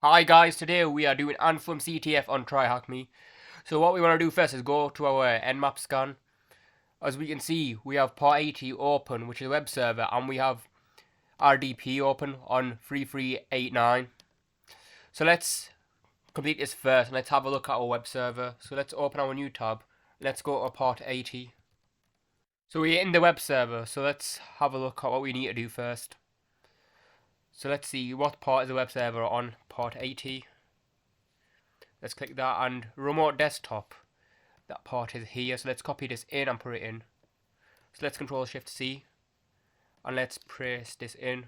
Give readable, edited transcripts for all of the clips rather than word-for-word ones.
Hi guys, today we are doing Anthem CTF on TryHackMe. So what we want to do first is go to our Nmap scan. As we can see, we have port 80 open, which is a web server, and we have RDP open on 3389. So let's complete this first, and let's have a look at our web server. So let's open our new tab. Let's go to port 80. So we're in the web server, so let's have a look at what we need to do first. So let's see what port is the web server on. Port 80. Let's click that, and remote desktop. That port is here, so let's copy this in and put it in. So let's Control Shift C, and let's paste this in.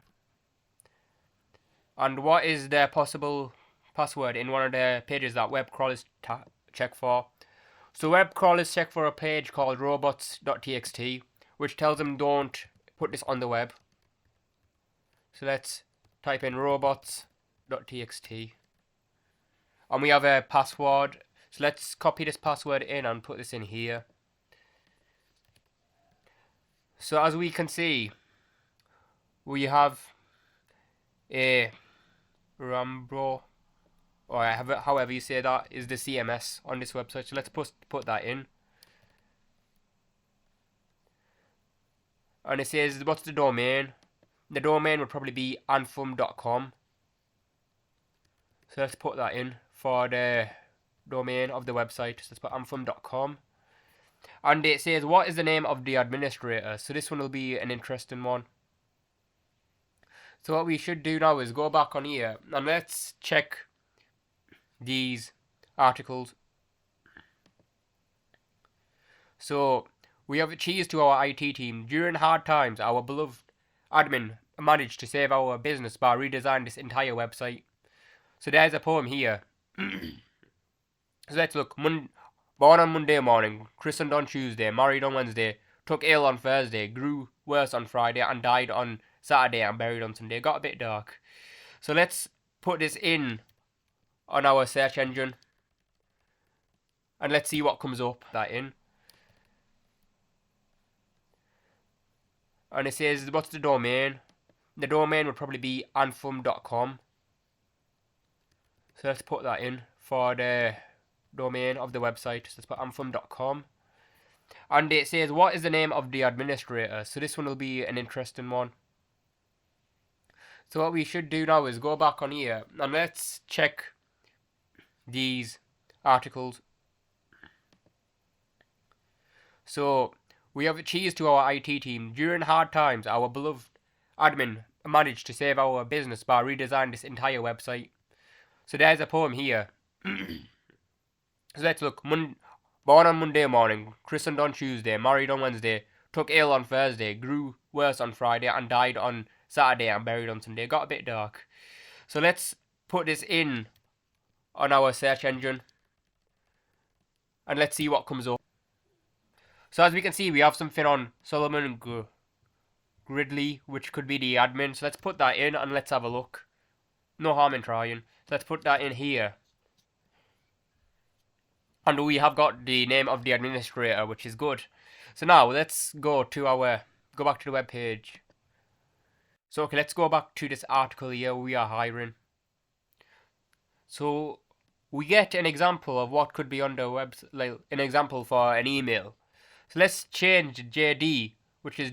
And what is the possible password in one of the pages that web crawlers check for? So web crawlers check for a page called robots.txt, which tells them don't put this on the web. So let's type in robots.txt, and we have a password. So let's copy this password in and put this in here. So as we can see, we have a Rambro, or however you say that, is the CMS on this website. So let's put that in. And it says, what's the domain? The domain would probably be anthem.com. So let's put that in for the domain of the website. So let's put anthem.com. And it says, what is the name of the administrator? So this one will be an interesting one. So what we should do now is go back on here and let's check these articles. So we have a cheers to our IT team. During hard times, our beloved admin managed to save our business by redesigning this entire website. So there's a poem here. So let's look. Born on Monday morning, christened on Tuesday, married on Wednesday, took ill on Thursday, grew worse on Friday, and died on Saturday and buried on Sunday. Got a bit dark. So let's put this in on our search engine, and let's see what comes up. That in. And it says, what's the domain? The domain would probably be anthem.com. So let's put that in for the domain of the website. So let's put anthem.com. And it says, what is the name of the administrator? So this one will be an interesting one. So what we should do now is go back on here and let's check these articles. So we have a cheers to our IT team. During hard times, our beloved admin managed to save our business by redesigning this entire website. So there's a poem here. So let's look. Born on Monday morning, christened on Tuesday, married on Wednesday, took ill on Thursday, grew worse on Friday, and died on Saturday and buried on Sunday. Got a bit dark. So let's put this in on our search engine, and let's see what comes up. So as we can see, we have something on Solomon Gridley, which could be the admin. So let's put that in and let's have a look. No harm in trying. So let's put that in here. And we have got the name of the administrator, which is good. So now let's go back to the web page. So okay, let's go back to this article here. We are hiring. So we get an example of what could be on the web, like an example for an email. So let's change JD, which is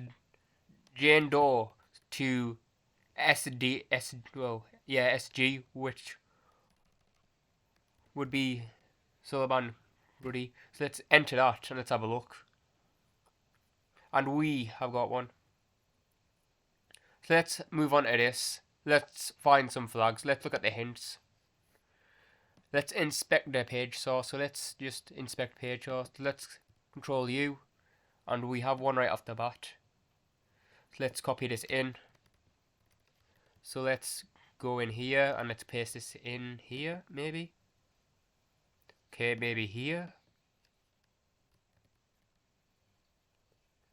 Jane Doe, to SG, which would be Sullivan Ruddy. So let's enter that and let's have a look. And we have got one. So let's move on to this. Let's find some flags. Let's look at the hints. Let's inspect the page source. So let's just inspect page source. Let's Control U, and we have one right off the bat. So let's copy this in. So let's go in here and let's paste this in here, maybe. Okay, maybe here.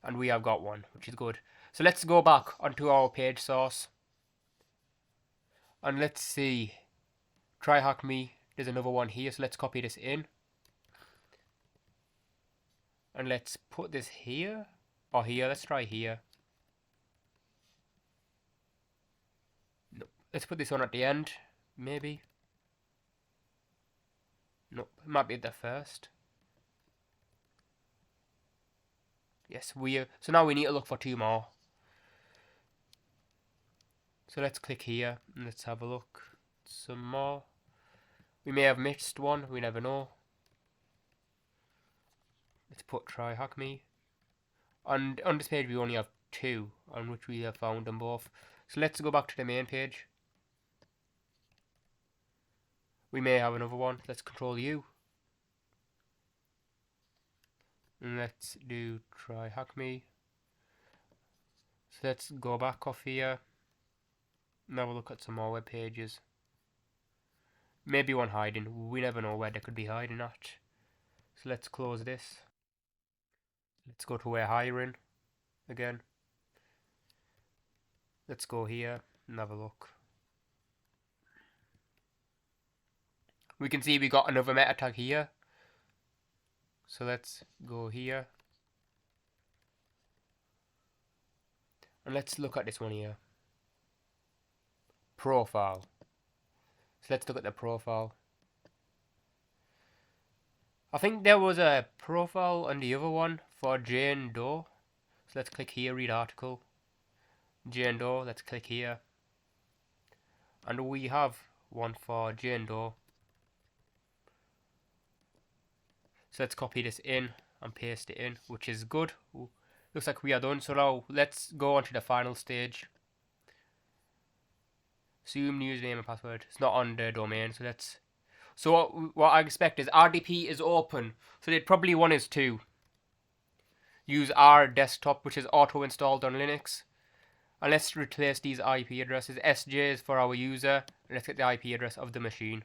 And we have got one, which is good. So let's go back onto our page source. And let's see. TryHackMe. There's another one here. So let's copy this in. And let's put this here. Or here. Let's try here. No. Let's put this one at the end. Maybe. Nope, it might be the first. Yes, so now we need to look for 2 more. So let's click here and let's have a look. Some more. We may have missed one, we never know. Let's put TryHackMe. And on this page we only have 2 on which we have found them both. So let's go back to the main page. We may have another one. Let's Control U. And let's do TryHackMe. So let's go back off here and have a look at some more web pages. Maybe one hiding. We never know where they could be hiding at. So let's close this. Let's go to We're Hiring again. Let's go here and have a look. We can see we got another meta tag here. So let's go here. And let's look at this one here. Profile. So let's look at the profile. I think there was a profile on the other one for Jane Doe. So let's click here, read article. Jane Doe, let's click here. And we have one for Jane Doe. So let's copy this in and paste it in, which is good. Ooh, looks like we are done. So now let's go on to the final stage. Assume username and password. It's not on the domain, so let's. So what I expect is RDP is open. So they'd probably want us to use our desktop, which is auto installed on Linux. And let's replace these IP addresses. SJ is for our user. And let's get the IP address of the machine.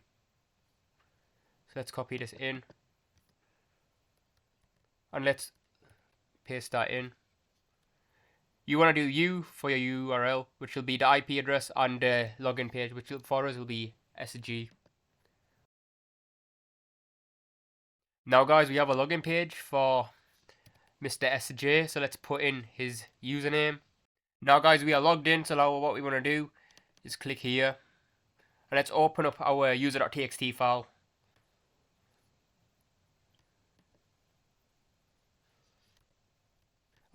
So let's copy this in. And let's paste that in. You want to do U for your URL, which will be the IP address, and the login page, which for us will be SG. Now guys, we have a login page for Mr. SJ, so let's put in his username. Now guys, we are logged in, so now what we want to do is click here. And let's open up our user.txt file.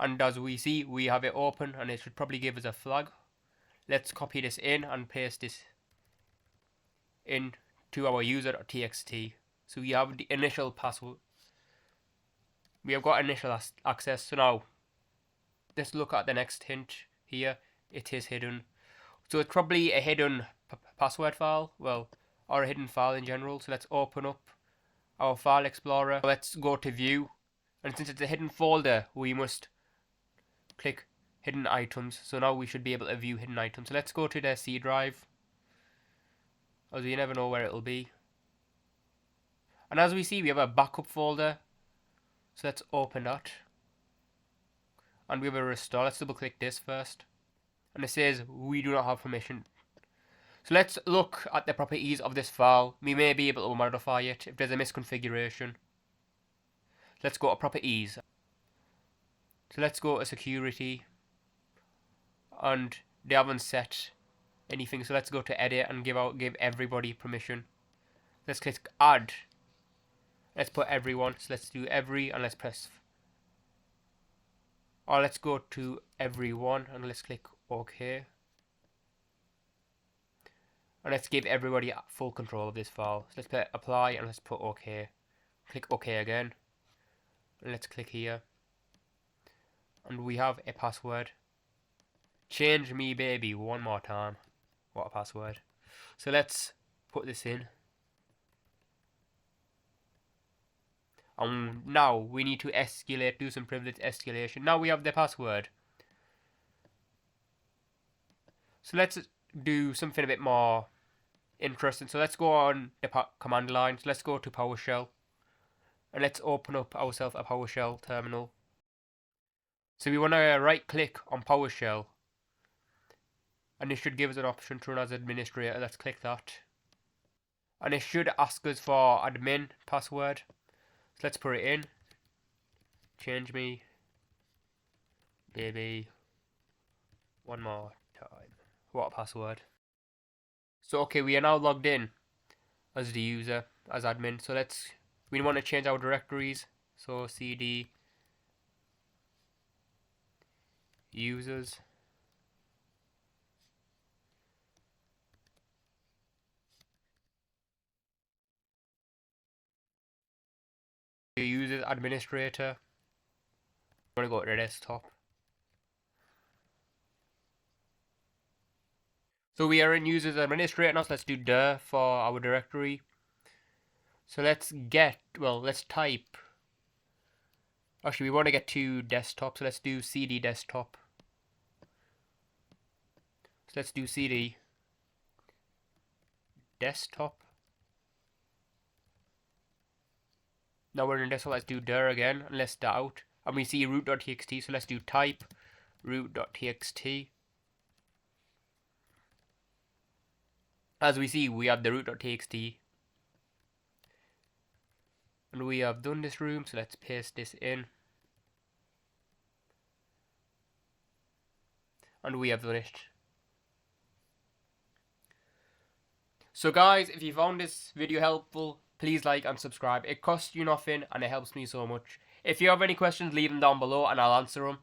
And as we see, we have it open and it should probably give us a flag. Let's copy this in and paste this in to our user.txt. So we have the initial password. We have got initial access. So now, let's look at the next hint here. It is hidden. So it's probably a hidden password file, well, or a hidden file in general. So let's open up our file explorer. Let's go to view. And since it's a hidden folder, we must click hidden items. So now we should be able to view hidden items. So let's go to the C drive, as you never know where it'll be. And as we see, we have a backup folder. So let's open that. And we have a restore. Let's double click this first. And it says we do not have permission. So let's look at the properties of this file. We may be able to modify it if there's a misconfiguration. Let's go to properties. So let's go to security, and they haven't set anything. So let's go to edit and give everybody permission. Let's click add. Let's put everyone. So let's do every and let's press. Or let's go to everyone and let's click OK. And let's give everybody full control of this file. So let's put apply and let's put OK. Click OK again. And let's click here. And we have a password. Change me baby one more time. What a password. So let's put this in. And now we need to escalate, do some privilege escalation. Now we have the password. So let's do something a bit more interesting. So let's go on the command line. So let's go to PowerShell. And let's open up ourselves a PowerShell terminal. So we want to right click on PowerShell. And it should give us an option to run as administrator. Let's click that. And it should ask us for admin password. So let's put it in. Change me baby one more time. What a password. So okay, we are now logged in as the user, as admin. So we want to change our directories. So cd users. Users administrator. I'm going to go to the desktop. So we are in users administrator now, so let's do dir for our directory. So let's type. Actually, we want to get to desktop, so let's do cd desktop. So let's do cd desktop. Now we're in desktop, let's do dir again, and let's out. And we see root.txt, so let's do type root.txt. As we see, we have the root.txt. And we have done this room, so let's paste this in. And we have done it. So guys, if you found this video helpful, please like and subscribe. It costs you nothing and it helps me so much. If you have any questions, leave them down below and I'll answer them.